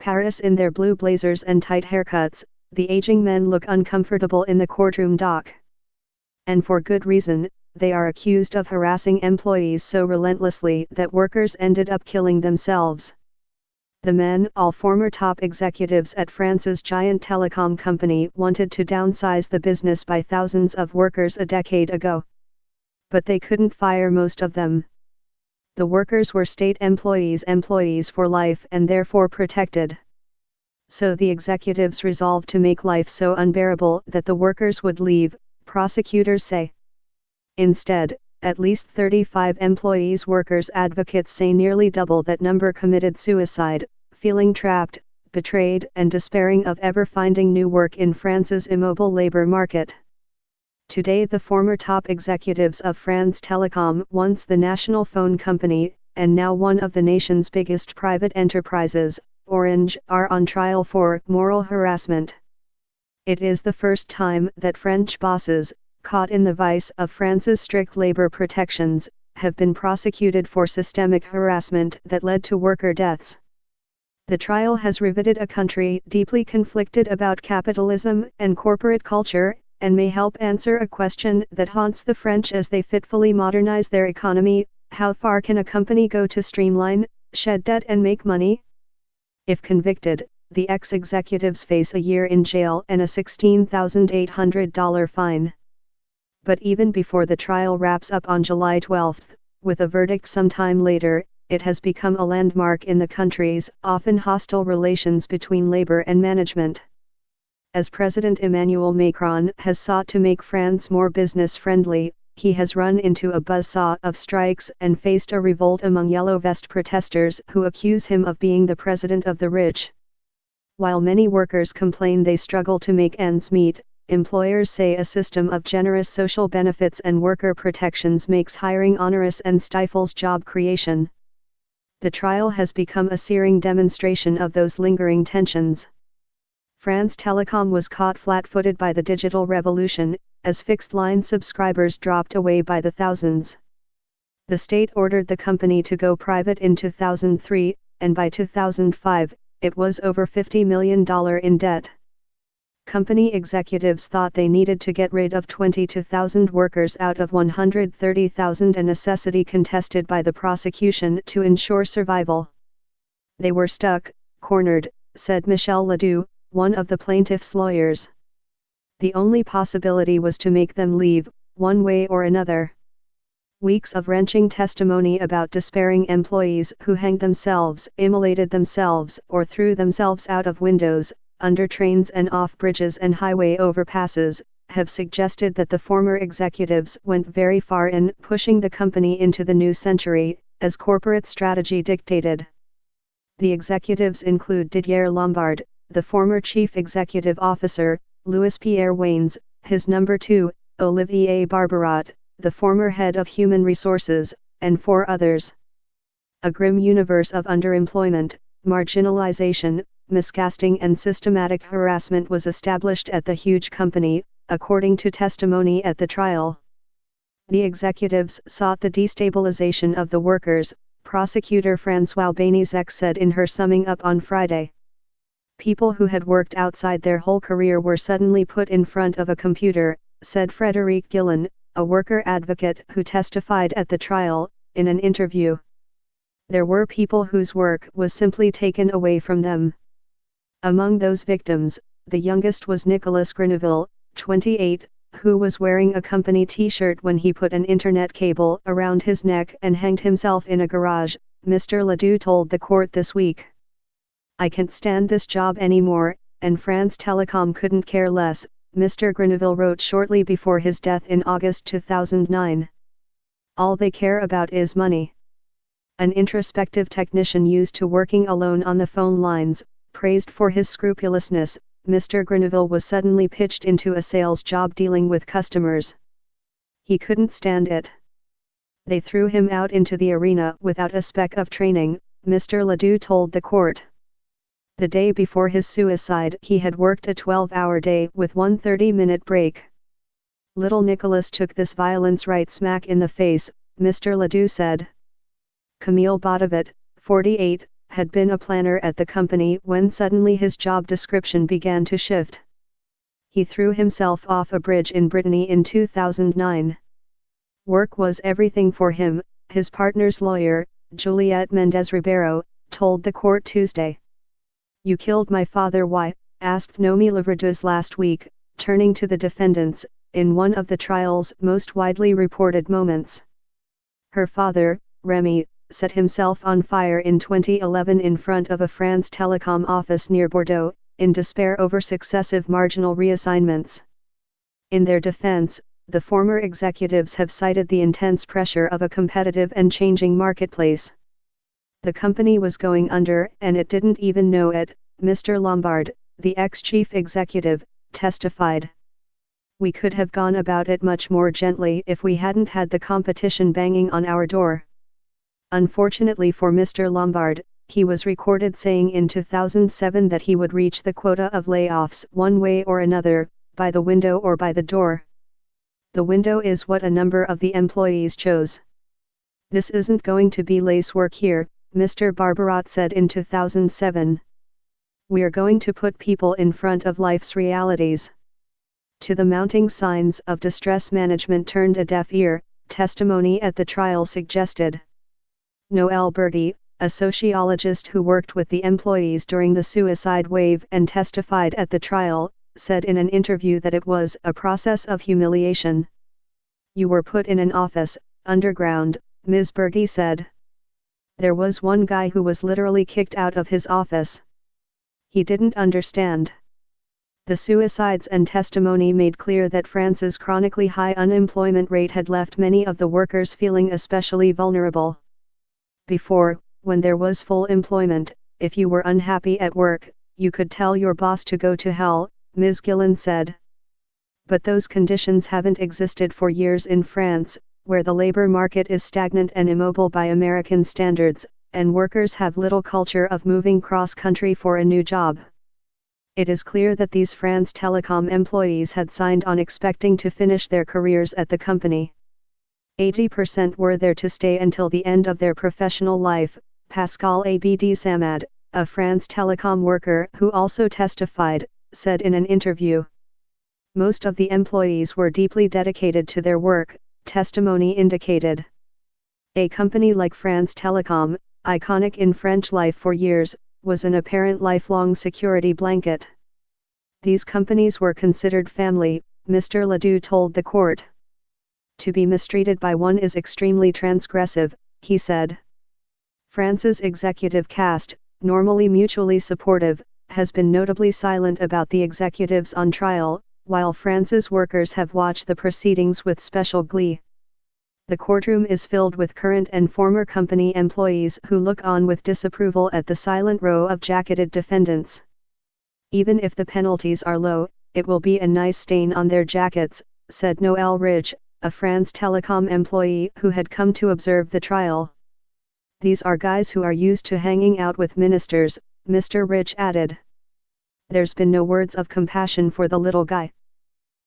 Paris in their blue blazers and tight haircuts, the aging men look uncomfortable in the courtroom dock. And for good reason, they are accused of harassing employees so relentlessly that workers ended up killing themselves. The men, all former top executives at France's giant telecom company, wanted to downsize the business by thousands of workers a decade ago. But they couldn't fire most of them. The workers were state employees for life and therefore protected. So the executives resolved to make life so unbearable that the workers would leave, prosecutors say. Instead, at least 35 employees. Workers' advocates say nearly double that number committed suicide, feeling trapped, betrayed and despairing of ever finding new work in France's immobile labor market. Today the former top executives of France Telecom, once the national phone company, and now one of the nation's biggest private enterprises, Orange, are on trial for moral harassment. It is the first time that French bosses, caught in the vice of France's strict labor protections, have been prosecuted for systemic harassment that led to worker deaths. The trial has riveted a country deeply conflicted about capitalism and corporate culture, and may help answer a question that haunts the French as they fitfully modernize their economy: how far can a company go to streamline, shed debt and make money? If convicted, the ex-executives face a year in jail and a $16,800 fine. But even before the trial wraps up on July 12, with a verdict sometime later, it has become a landmark in the country's often hostile relations between labor and management. As President Emmanuel Macron has sought to make France more business-friendly, he has run into a buzzsaw of strikes and faced a revolt among Yellow Vest protesters who accuse him of being the president of the rich. While many workers complain they struggle to make ends meet, employers say a system of generous social benefits and worker protections makes hiring onerous and stifles job creation. The trial has become a searing demonstration of those lingering tensions. France Telecom was caught flat-footed by the digital revolution, as fixed-line subscribers dropped away by the thousands. The state ordered the company to go private in 2003, and by 2005, it was over $50 million in debt. Company executives thought they needed to get rid of 22,000 workers out of 130,000, a necessity contested by the prosecution to ensure survival. They were stuck, cornered, said Michel Ledoux, one of the plaintiff's lawyers. The only possibility was to make them leave, one way or another. Weeks of wrenching testimony about despairing employees who hanged themselves, immolated themselves, or threw themselves out of windows, under trains and off bridges and highway overpasses, have suggested that the former executives went very far in pushing the company into the new century, as corporate strategy dictated. The executives include Didier Lombard, the former chief executive officer, Louis Pierre Wains, his number two, Olivier Barbarat, the former head of human resources, and 4 others. A grim universe of underemployment, marginalization, miscasting and systematic harassment was established at the huge company, according to testimony at the trial. The executives sought the destabilization of the workers, prosecutor François Bénizek said in her summing up on Friday. People who had worked outside their whole career were suddenly put in front of a computer, said Frédéric Guillen, a worker advocate who testified at the trial, in an interview. There were people whose work was simply taken away from them. Among those victims, the youngest was Nicolas Greneville, 28, who was wearing a company t-shirt when he put an internet cable around his neck and hanged himself in a garage, Mr. Ledoux told the court this week. I can't stand this job anymore, and France Telecom couldn't care less, Mr. Greneville wrote shortly before his death in August 2009. All they care about is money. An introspective technician used to working alone on the phone lines, praised for his scrupulousness, Mr. Greneville was suddenly pitched into a sales job dealing with customers. He couldn't stand it. They threw him out into the arena without a speck of training, Mr. Ledoux told the court. The day before his suicide he had worked a 12-hour day with one 30-minute break. Little Nicholas took this violence right smack in the face, Mr. Ledoux said. Camille Baudevet, 48, had been a planner at the company when suddenly his job description began to shift. He threw himself off a bridge in Brittany in 2009. Work was everything for him, his partner's lawyer, Juliet Mendez Ribeiro, told the court Tuesday. "You killed my father. Why?" asked Noemi Laverduz last week, turning to the defendants, in one of the trial's most widely reported moments. Her father, Remy, set himself on fire in 2011 in front of a France Telecom office near Bordeaux, in despair over successive marginal reassignments. In their defense, the former executives have cited the intense pressure of a competitive and changing marketplace. "The company was going under and it didn't even know it," Mr. Lombard, the ex-chief executive, testified. "We could have gone about it much more gently if we hadn't had the competition banging on our door." Unfortunately for Mr. Lombard, he was recorded saying in 2007 that he would reach the quota of layoffs one way or another, by the window or by the door. "The window is what a number of the employees chose. This isn't going to be lace work here," Mr. Barbarat said in 2007. "We're going to put people in front of life's realities." To the mounting signs of distress, management turned a deaf ear, testimony at the trial suggested. Noel Berti, a sociologist who worked with the employees during the suicide wave and testified at the trial, said in an interview that it was a process of humiliation. "You were put in an office, underground," Ms. Berti said. "There was one guy who was literally kicked out of his office. He didn't understand." The suicides and testimony made clear that France's chronically high unemployment rate had left many of the workers feeling especially vulnerable. Before, when there was full employment, if you were unhappy at work, you could tell your boss to go to hell, Ms. Gillen said. But those conditions haven't existed for years in France, where the labor market is stagnant and immobile by American standards, and workers have little culture of moving cross-country for a new job. It is clear that these France Telecom employees had signed on expecting to finish their careers at the company. 80% were there to stay until the end of their professional life, Pascal Abd Samad, a France Telecom worker who also testified, said in an interview. Most of the employees were deeply dedicated to their work, testimony indicated. A company like France Telecom, iconic in French life for years, was an apparent lifelong security blanket. "These companies were considered family," Mr. Ledoux told the court. "To be mistreated by one is extremely transgressive," he said. France's executive caste, normally mutually supportive, has been notably silent about the executives on trial, while France's workers have watched the proceedings with special glee. The courtroom is filled with current and former company employees who look on with disapproval at the silent row of jacketed defendants. "Even if the penalties are low, it will be a nice stain on their jackets," said Noel Ridge, a France Telecom employee who had come to observe the trial. "These are guys who are used to hanging out with ministers," Mr. Ridge added. "There's been no words of compassion for the little guy."